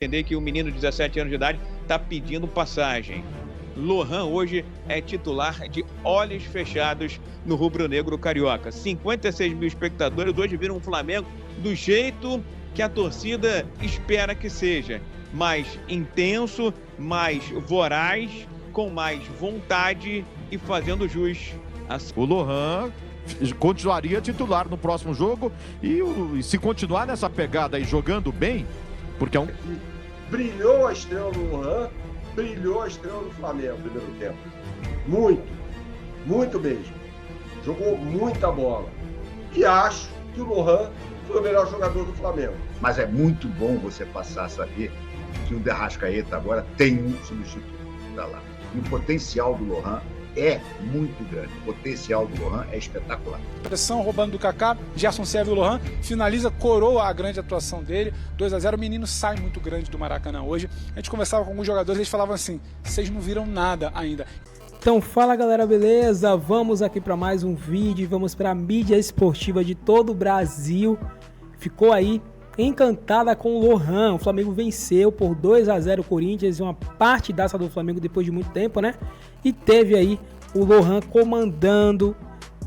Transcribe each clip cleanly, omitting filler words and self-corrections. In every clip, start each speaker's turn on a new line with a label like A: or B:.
A: Entender que o menino de 17 anos de idade está pedindo passagem. Lohan hoje é titular de olhos fechados no rubro-negro carioca. 56 mil espectadores hoje viram o Flamengo do jeito que a torcida espera que seja. Mais intenso, mais voraz, com mais vontade e fazendo jus.
B: O Lohan continuaria titular no próximo jogo e se continuar nessa pegada aí, jogando bem, porque é um...
C: Brilhou a estrela do Lohan, brilhou a estrela do Flamengo no primeiro tempo. Muito, muito mesmo. Jogou muita bola. E acho que o Lohan foi o melhor jogador do Flamengo.
D: Mas é muito bom você passar a saber que o De Arrascaeta agora tem um substituto para lá. E o potencial do Lohan é muito grande. O potencial do Lohan é espetacular.
E: Pressão roubando do Kaká, Gerson serve o Lohan, finaliza, coroa a grande atuação dele, 2-0, o menino sai muito grande do Maracanã hoje. A gente conversava com alguns jogadores, eles falavam assim, vocês não viram nada ainda.
F: Então fala galera, beleza? Vamos aqui para mais um vídeo, vamos para a mídia esportiva de todo o Brasil. Ficou aí encantada com o Lohan, o Flamengo venceu por 2-0 o Corinthians, uma partidaça do Flamengo depois de muito tempo, né? E teve aí o Lohan comandando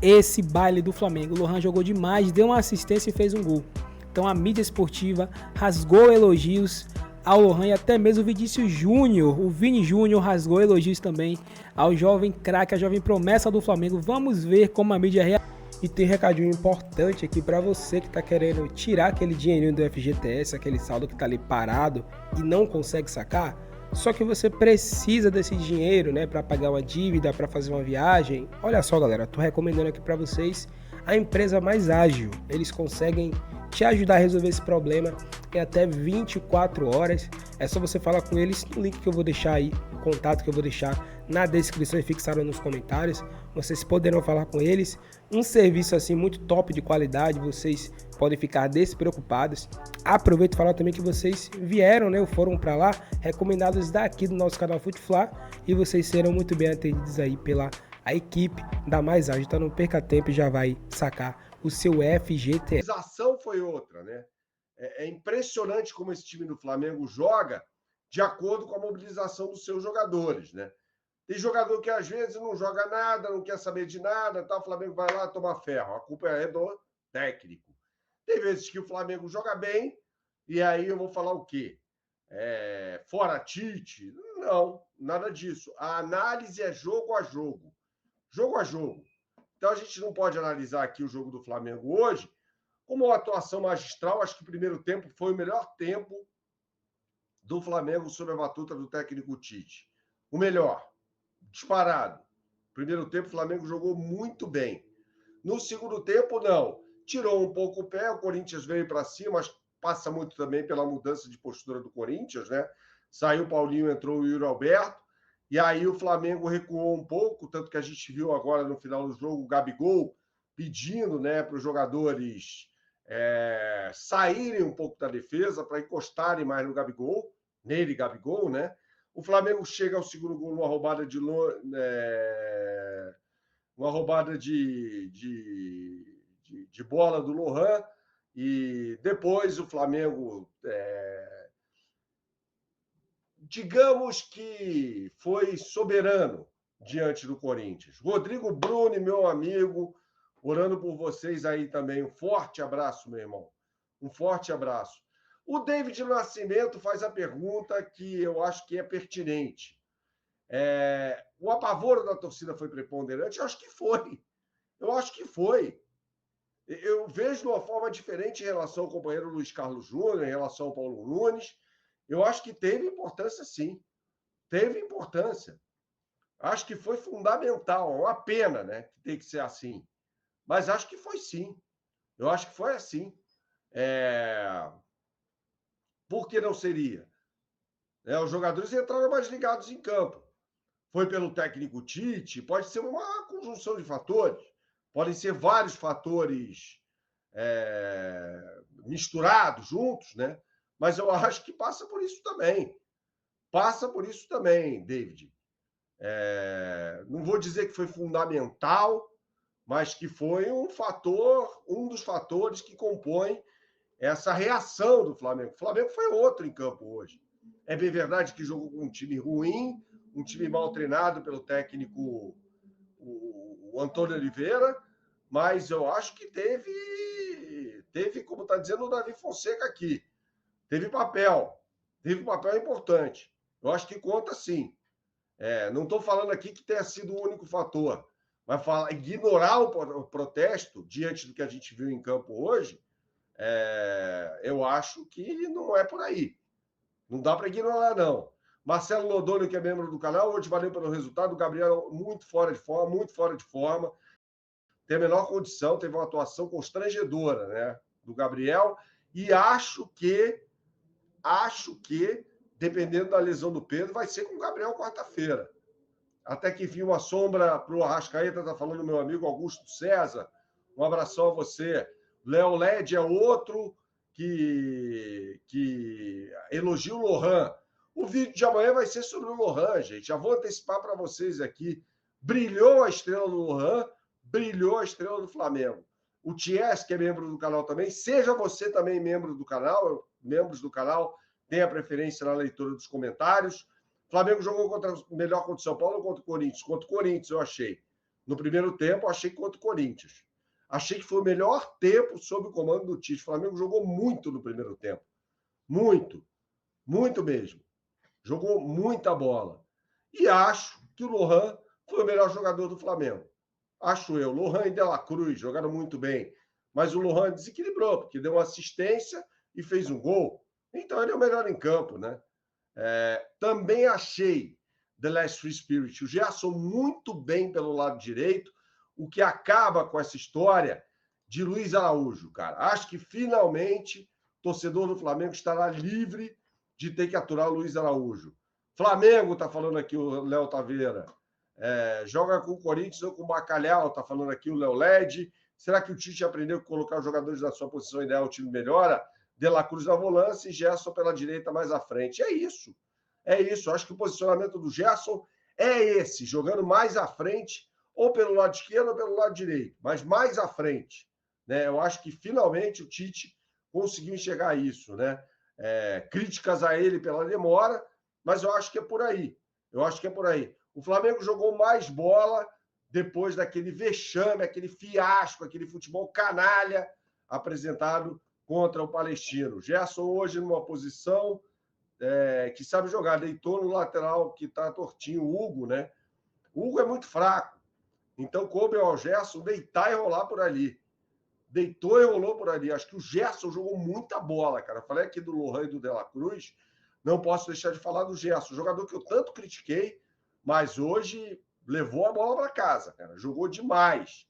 F: esse baile do Flamengo. O Lohan jogou demais, deu uma assistência e fez um gol. Então a mídia esportiva rasgou elogios ao Lohan e até mesmo o Vinícius Júnior, o Vini Júnior rasgou elogios também ao jovem craque, a jovem promessa do Flamengo. Vamos ver como a mídia reage. E tem recadinho importante aqui para você que tá querendo tirar aquele dinheirinho do FGTS, aquele saldo que tá ali parado e não consegue sacar. Só que você precisa desse dinheiro, né, para pagar uma dívida, para fazer uma viagem. Olha só, galera, tô recomendando aqui para vocês a empresa Mais Ágil. Eles conseguem te ajudar a resolver esse problema em até 24 horas. É só você falar com eles no link que eu vou deixar aí, o contato que eu vou deixar na descrição e fixaram nos comentários. Vocês poderão falar com eles. Um serviço assim muito top de qualidade, vocês podem ficar despreocupados. Aproveito e falar também que vocês vieram, né, foram para lá, recomendados daqui do nosso canal Futefla, e vocês serão muito bem atendidos aí pela a equipe da Mais Ágil. Então não perca tempo e já vai sacar o seu FGTS.
C: A ação foi outra, né? É impressionante como esse time do Flamengo joga de acordo com a mobilização dos seus jogadores, né? Tem jogador que às vezes não joga nada, não quer saber de nada, tá? O Flamengo vai lá tomar ferro. A culpa é do técnico. Tem vezes que o Flamengo joga bem, e aí eu vou falar o quê? Fora Tite? Não, nada disso. A análise é jogo a jogo. Jogo a jogo. Então a gente não pode analisar aqui o jogo do Flamengo hoje como uma atuação magistral. Acho que o primeiro tempo foi o melhor tempo do Flamengo sob a batuta do técnico Tite. O melhor. Disparado. Primeiro tempo, o Flamengo jogou muito bem. No segundo tempo, não. Tirou um pouco o pé, o Corinthians veio para cima, mas passa muito também pela mudança de postura do Corinthians, né? Saiu o Paulinho, entrou o Yuri Alberto, e aí o Flamengo recuou um pouco, tanto que a gente viu agora no final do jogo o Gabigol pedindo, né, para os jogadores saírem um pouco da defesa, para encostarem mais no Gabigol, Gabigol, né? O Flamengo chega ao segundo gol numa roubada de bola do Lohan, e depois o Flamengo, digamos que foi soberano diante do Corinthians. Rodrigo Bruni, meu amigo, orando por vocês aí também. Um forte abraço, meu irmão. Um forte abraço. O David Nascimento faz a pergunta que eu acho que é pertinente. O apavoro da torcida foi preponderante? Eu acho que foi. Eu vejo de uma forma diferente em relação ao companheiro Luiz Carlos Júnior, em relação ao Paulo Nunes. Eu acho que teve importância, sim. Teve importância. Acho que foi fundamental. É uma pena, né, que tem que ser assim. Mas acho que foi, sim. Eu acho que foi assim. Por que não seria? Os jogadores entraram mais ligados em campo. Foi pelo técnico Tite, pode ser uma conjunção de fatores. Podem ser vários fatores misturados, juntos, né? Mas eu acho que passa por isso também. Passa por isso também, David. Não vou dizer que foi fundamental, mas que foi um dos fatores que compõem essa reação do Flamengo. O Flamengo foi outro em campo hoje. É bem verdade que jogou com um time ruim, um time mal treinado pelo técnico o Antônio Oliveira, mas eu acho que teve, como está dizendo o Davi Fonseca aqui, teve papel importante. Eu acho que conta sim. Não estou falando aqui que tenha sido o único fator, mas ignorar o protesto diante do que a gente viu em campo hoje, eu acho que não é por aí. Não dá para ignorar, não. Marcelo Lodônio, que é membro do canal, hoje valeu pelo resultado. O Gabriel, muito fora de forma. Tem a menor condição, teve uma atuação constrangedora, né, do Gabriel. E acho que, dependendo da lesão do Pedro, vai ser com o Gabriel quarta-feira. Até que vi uma sombra para o Arrascaeta, está falando meu amigo Augusto César. Um abração a você. Léo Led é outro que elogia o Lohan. O vídeo de amanhã vai ser sobre o Lohan, gente. Já vou antecipar para vocês aqui. Brilhou a estrela do Lohan, brilhou a estrela do Flamengo. O Ties, que é membro do canal também, seja você também membro do canal, membros do canal, tenha preferência na leitura dos comentários. Flamengo jogou melhor contra o São Paulo ou contra o Corinthians? Contra o Corinthians, eu achei. No primeiro tempo, eu achei que contra o Corinthians. Achei que foi o melhor tempo sob o comando do Tite. O Flamengo jogou muito no primeiro tempo. Muito. Muito mesmo. Jogou muita bola. E acho que o Lohan foi o melhor jogador do Flamengo. Acho eu. Lohan e De La Cruz jogaram muito bem. Mas o Lohan desequilibrou, porque deu uma assistência e fez um gol. Então ele é o melhor em campo, né? Também achei The Last Free Spirit. O Gerson muito bem pelo lado direito, o que acaba com essa história de Luiz Araújo, cara. Acho que finalmente o torcedor do Flamengo estará livre de ter que aturar o Luiz Araújo. Flamengo, tá falando aqui o Léo Taveira. Joga com o Corinthians ou com o Bacalhau, tá falando aqui o Léo Led. Será que o Tite aprendeu que colocar os jogadores na sua posição ideal, o time melhora? De La Cruz na volância e Gerson pela direita mais à frente. É isso. Acho que o posicionamento do Gerson é esse, jogando mais à frente, ou pelo lado esquerdo ou pelo lado direito, mas mais à frente. Né? Eu acho que finalmente o Tite conseguiu enxergar isso. Né? Críticas a ele pela demora, mas eu acho que é por aí. O Flamengo jogou mais bola depois daquele vexame, aquele fiasco, aquele futebol canalha apresentado contra o Palestino. Gerson hoje numa posição que sabe jogar, deitou no lateral que está tortinho, o Hugo, né? O Hugo é muito fraco, então coube ao Gerson deitar e rolar por ali. Deitou e rolou por ali. Acho que o Gerson jogou muita bola, cara. Falei aqui do Lohan e do De La Cruz, não posso deixar de falar do Gerson, jogador que eu tanto critiquei, mas hoje levou a bola para casa, cara. Jogou demais.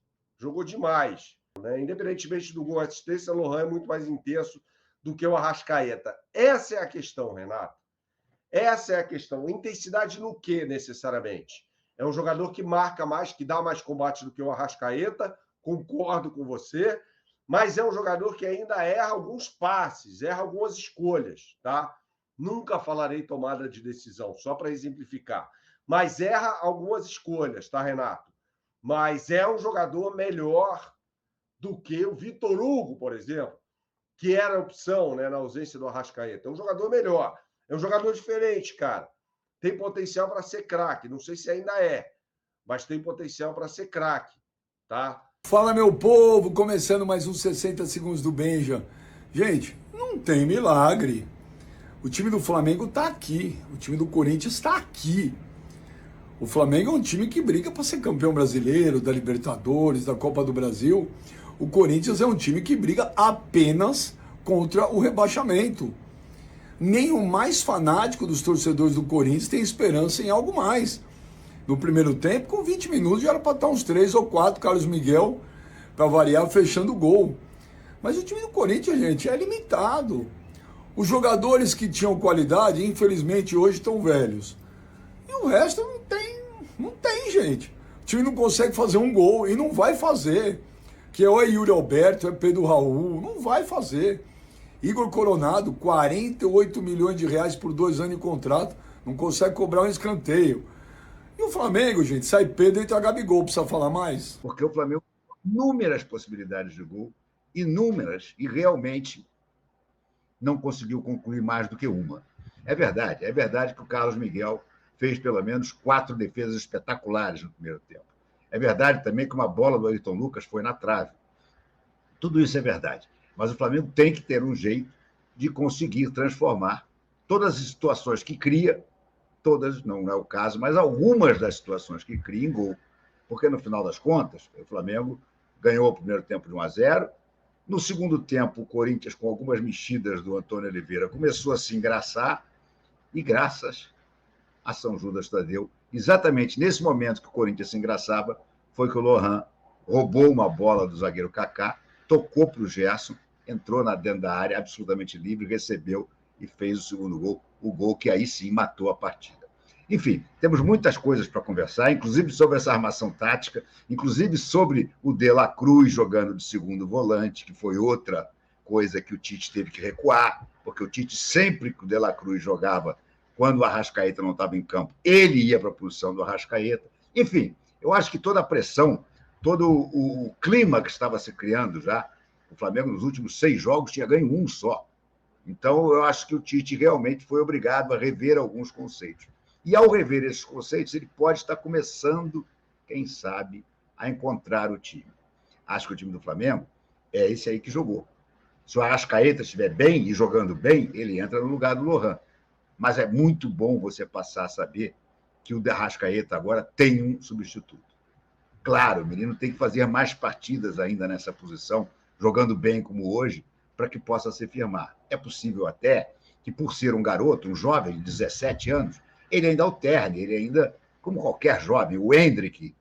C: Né? Independentemente do gol, a assistência, o Lohan é muito mais intenso do que o Arrascaeta. Essa é a questão, Renato. Essa é a questão. Intensidade no quê, necessariamente? É um jogador que marca mais, que dá mais combate do que o Arrascaeta, concordo com você, mas é um jogador que ainda erra alguns passes, erra algumas escolhas, tá? Nunca falarei tomada de decisão, só para exemplificar. Mas erra algumas escolhas, tá, Renato? Mas é um jogador melhor do que o Vitor Hugo, por exemplo, que era a opção, né, na ausência do Arrascaeta. É um jogador melhor, é um jogador diferente, cara. Tem potencial para ser craque, não sei se ainda é, mas tem potencial para ser craque, tá?
G: Fala, meu povo, começando mais uns 60 segundos do Benja. Gente, não tem milagre. O time do Flamengo tá aqui, o time do Corinthians está aqui. O Flamengo é um time que briga para ser campeão brasileiro, da Libertadores, da Copa do Brasil. O Corinthians é um time que briga apenas contra o rebaixamento. Nem o mais fanático dos torcedores do Corinthians tem esperança em algo mais. No primeiro tempo, com 20 minutos, já era para estar uns 3 ou 4, Carlos Miguel, para variar, fechando o gol. Mas o time do Corinthians, gente, é limitado. Os jogadores que tinham qualidade, infelizmente, hoje estão velhos. E o resto não tem, gente. O time não consegue fazer um gol e não vai fazer. Que é Yuri Alberto, é Pedro Raul, não vai fazer. Igor Coronado, 48 milhões de reais por 2 anos de contrato, não consegue cobrar um escanteio. E o Flamengo, gente, sai Pedro e entra Gabigol, precisa falar mais?
D: Porque o Flamengo tem inúmeras possibilidades de gol, inúmeras, e realmente não conseguiu concluir mais do que uma. É verdade que o Carlos Miguel fez pelo menos 4 defesas espetaculares no primeiro tempo. É verdade também que uma bola do Ayrton Lucas foi na trave. Tudo isso é verdade. Mas o Flamengo tem que ter um jeito de conseguir transformar todas as situações que cria, todas, não é o caso, mas algumas das situações que cria em gol. Porque, no final das contas, o Flamengo ganhou o primeiro tempo de 1-0. No segundo tempo, o Corinthians, com algumas mexidas do Antônio Oliveira, começou a se engraçar. E graças a São Judas Tadeu, exatamente nesse momento que o Corinthians se engraçava, foi que o Lohan roubou uma bola do zagueiro Kaká, tocou para o Gerson, entrou dentro da área, absolutamente livre, recebeu e fez o segundo gol, o gol que aí sim matou a partida. Enfim, temos muitas coisas para conversar, inclusive sobre essa armação tática, inclusive sobre o De La Cruz jogando de segundo volante, que foi outra coisa que o Tite teve que recuar, porque o Tite, sempre que o De La Cruz jogava, quando o Arrascaeta não estava em campo, ele ia para a posição do Arrascaeta. Enfim, eu acho que toda a pressão, todo o clima que estava se criando já, o Flamengo nos últimos 6 jogos tinha ganho 1 só. Então, eu acho que o Tite realmente foi obrigado a rever alguns conceitos. E, ao rever esses conceitos, ele pode estar começando, quem sabe, a encontrar o time. Acho que o time do Flamengo é esse aí que jogou. Se o Arrascaeta estiver bem e jogando bem, ele entra no lugar do Lohan. Mas é muito bom você passar a saber que o Arrascaeta agora tem um substituto. Claro, o menino tem que fazer mais partidas ainda nessa posição, jogando bem como hoje, para que possa se firmar. É possível até que, por ser um garoto, um jovem de 17 anos, ele ainda alterne, ele ainda, como qualquer jovem, o Hendrick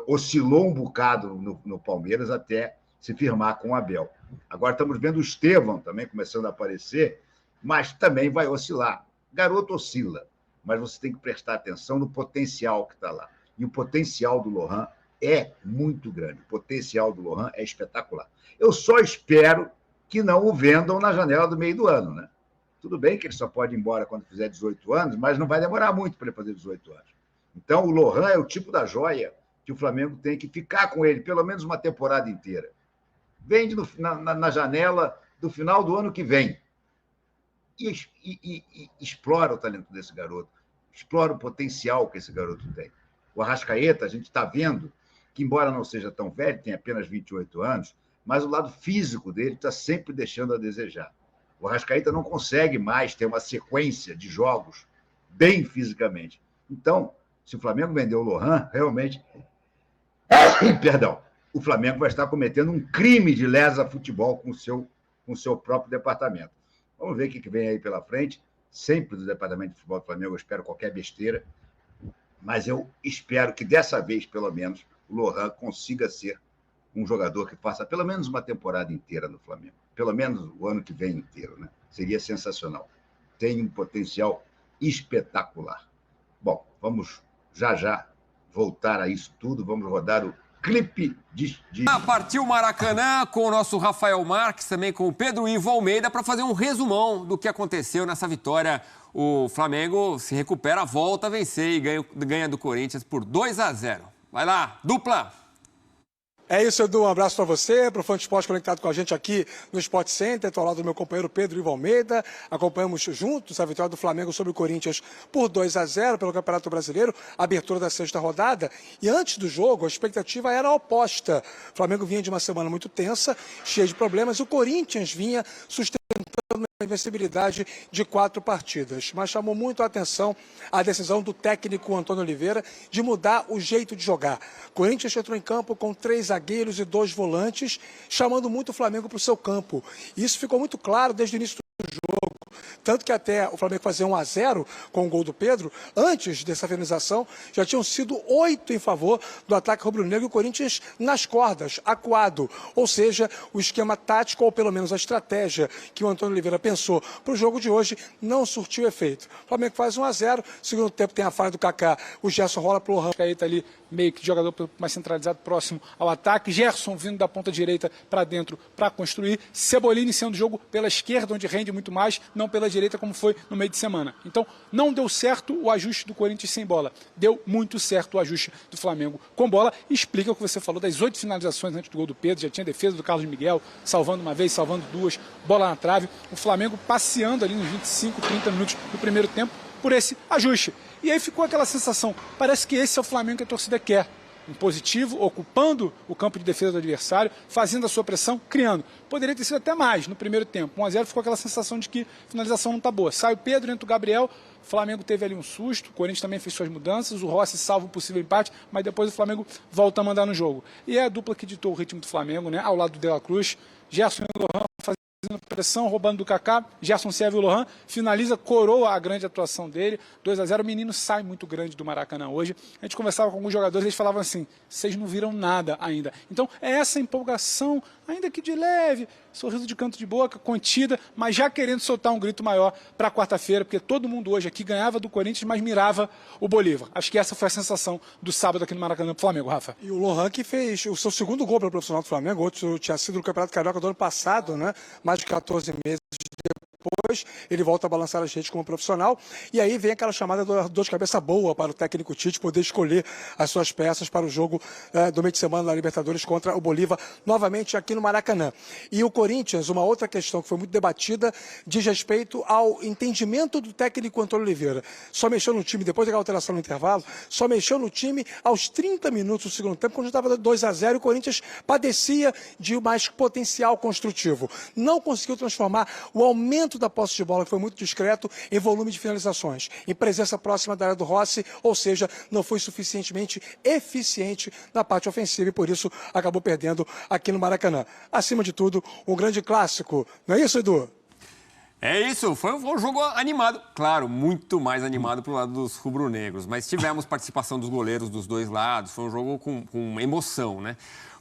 D: oscilou um bocado no Palmeiras até se firmar com o Abel. Agora estamos vendo o Estevão também começando a aparecer, mas também vai oscilar. Garoto oscila, mas você tem que prestar atenção no potencial que está lá. E o potencial do Lohan é muito grande. O potencial do Lohan é espetacular. Eu só espero que não o vendam na janela do meio do ano, né? Tudo bem que ele só pode ir embora quando fizer 18 anos, mas não vai demorar muito para ele fazer 18 anos. Então, o Lohan é o tipo da joia que o Flamengo tem que ficar com ele pelo menos uma temporada inteira. Vende na janela do final do ano que vem. E explora o talento desse garoto, explora o potencial que esse garoto tem. O Arrascaeta, a gente está vendo que, embora não seja tão velho, tem apenas 28 anos, mas o lado físico dele está sempre deixando a desejar. O Arrascaeta não consegue mais ter uma sequência de jogos bem fisicamente. Então, se o Flamengo vender o Lohan, realmente, o Flamengo vai estar cometendo um crime de lesa futebol com o seu próprio departamento. Vamos ver o que vem aí pela frente. Sempre do departamento de futebol do Flamengo eu espero qualquer besteira, mas eu espero que dessa vez, pelo menos, o Lohan consiga ser um jogador que faça pelo menos uma temporada inteira no Flamengo. Pelo menos o ano que vem inteiro, né? Seria sensacional. Tem um potencial espetacular. Bom, vamos já voltar a isso tudo. Vamos rodar o clipe de...
H: Partiu o Maracanã com o nosso Rafael Marques, também com o Pedro Ivo Almeida, para fazer um resumão do que aconteceu nessa vitória. O Flamengo se recupera, volta a vencer e ganha do Corinthians por 2-0. Vai lá, dupla!
E: É isso, Edu. Um abraço para você, para o Fã de Esporte conectado com a gente aqui no Sport Center. Estou ao lado do meu companheiro Pedro Ivo Almeida. Acompanhamos juntos a vitória do Flamengo sobre o Corinthians por 2-0 pelo Campeonato Brasileiro, abertura da 6ª rodada. E antes do jogo, a expectativa era oposta. O Flamengo vinha de uma semana muito tensa, cheia de problemas, e o Corinthians vinha sustentando a invencibilidade de 4 partidas. Mas chamou muito a atenção a decisão do técnico Antônio Oliveira de mudar o jeito de jogar. O Corinthians entrou em campo com 3 zagueiros e 2 volantes, chamando muito o Flamengo para o seu campo. Isso ficou muito claro desde o início do jogo. Tanto que até o Flamengo fazer 1-0 com o gol do Pedro, antes dessa finalização, já tinham sido 8 em favor do ataque rubro-negro e o Corinthians nas cordas, acuado. Ou seja, o esquema tático, ou pelo menos a estratégia que o Antônio Oliveira pensou para o jogo de hoje, não surtiu efeito. O Flamengo faz 1-0, segundo tempo tem a falha do Kaká, o Gerson rola para o Lohan, que está ali meio que jogador mais centralizado, próximo ao ataque. Gerson vindo da ponta direita para dentro para construir. Cebolinha iniciando o jogo pela esquerda, onde rende muito mais, não pela
I: direita como foi no meio de semana. Então, não deu certo o ajuste do Corinthians sem bola. Deu muito certo o ajuste do Flamengo com bola. E explica o que você falou das 8 finalizações antes do gol do Pedro. Já tinha defesa do Carlos Miguel, salvando uma vez, salvando duas, bola na trave. O Flamengo passeando ali nos 25, 30 minutos do primeiro tempo por esse ajuste. E aí ficou aquela sensação, parece que esse é o Flamengo que a torcida quer. Um positivo, ocupando o campo de defesa do adversário, fazendo a sua pressão, criando. Poderia ter sido até mais no primeiro tempo. 1-0 ficou aquela sensação de que a finalização não está boa. Sai o Pedro, entra o Gabriel, o Flamengo teve ali um susto, o Corinthians também fez suas mudanças, o Rossi salva um possível empate, mas depois o Flamengo volta a mandar no jogo. E é a dupla que ditou o ritmo do Flamengo, né? Ao lado do De La Cruz, Gerson e Lohan fazendo pressão, roubando do Kaká, Gerson serve o Lohan, finaliza, coroa a grande atuação dele, 2-0, o menino sai muito grande do Maracanã hoje. A gente conversava com alguns jogadores, eles falavam assim, vocês não viram nada ainda. Então é essa empolgação, ainda que de leve, sorriso de canto de boca, contida, mas já querendo soltar um grito maior para quarta-feira, porque todo mundo hoje aqui ganhava do Corinthians, mas mirava o Bolívar. Acho que essa foi a sensação do sábado aqui no Maracanã pro Flamengo, Rafa.
E: E o Lohan que fez o seu segundo gol pelo profissional do Flamengo, outro tinha sido no Campeonato Carioca do ano passado, né? Mais de 14 meses depois, ele volta a balançar as redes como profissional, e aí vem aquela chamada dor de cabeça boa para o técnico Tite poder escolher as suas peças para o jogo do meio de semana na Libertadores contra o Bolívar, novamente aqui no Maracanã. E o Corinthians, uma outra questão que foi muito debatida, diz respeito ao entendimento do técnico Antônio Oliveira. Só mexeu no time, depois da alteração no intervalo, só mexeu no time aos 30 minutos do segundo tempo, quando estava 2-0, e o Corinthians padecia de mais potencial construtivo. Não conseguiu transformar o aumento da posse de bola, que foi muito discreto, em volume de finalizações, em presença próxima da área do Rossi, ou seja, não foi suficientemente eficiente na parte ofensiva e por isso acabou perdendo aqui no Maracanã. Acima de tudo, um grande clássico. Não é isso, Edu?
H: É isso, foi um jogo animado, claro, muito mais animado pro lado dos rubro-negros, mas tivemos participação dos goleiros dos dois lados, foi um jogo com emoção, né?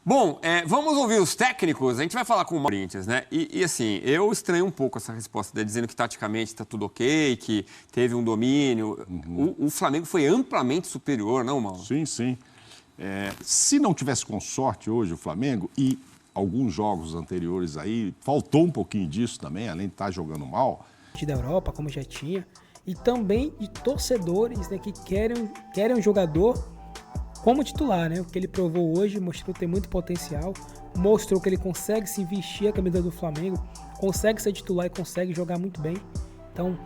H: Bom, vamos ouvir os técnicos, a gente vai falar com o Corinthians, né? E assim, eu estranho um pouco essa resposta dele, dizendo que taticamente está tudo ok, que teve um domínio. O Flamengo foi amplamente superior, não, Mauro?
J: Sim, sim. Se não tivesse com sorte hoje o Flamengo e alguns jogos anteriores aí, faltou um pouquinho disso também, além de estar jogando mal.
F: Da Europa, como já tinha, e também de torcedores, né, que querem um jogador como titular, né? O que ele provou hoje, mostrou ter muito potencial, mostrou que ele consegue se vestir a camisa do Flamengo, consegue ser titular e consegue jogar muito bem. Então,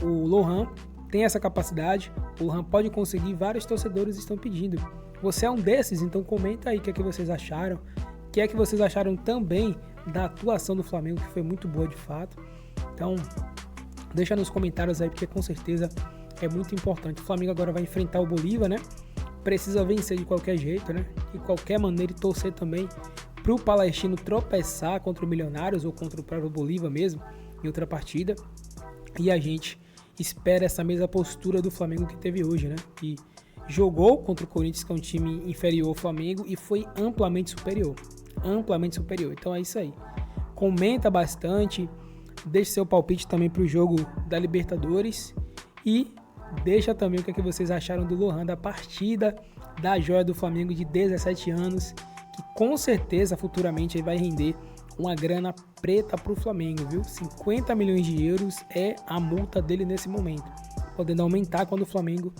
F: o Lohan tem essa capacidade, o Lohan pode conseguir, vários torcedores estão pedindo. Você é um desses, então comenta aí o que é que vocês acharam, o que é que vocês acharam também da atuação do Flamengo, que foi muito boa de fato. Então, deixa nos comentários aí, porque com certeza é muito importante. O Flamengo agora vai enfrentar o Bolívar, né? Precisa vencer de qualquer jeito, né? De qualquer maneira, e torcer também para o Palestino tropeçar contra o Milionários ou contra o próprio Bolívar mesmo, em outra partida. E a gente espera essa mesma postura do Flamengo que teve hoje, né? Que jogou contra o Corinthians, que é um time inferior ao Flamengo, e foi amplamente superior. Amplamente superior. Então é isso aí. Comenta bastante, deixe seu palpite também para o jogo da Libertadores e deixa também o que vocês acharam do Lohan, da partida da joia do Flamengo de 17 anos, que com certeza futuramente vai render uma grana preta para o Flamengo, viu? 50 milhões de euros é a multa dele nesse momento, podendo aumentar quando o Flamengo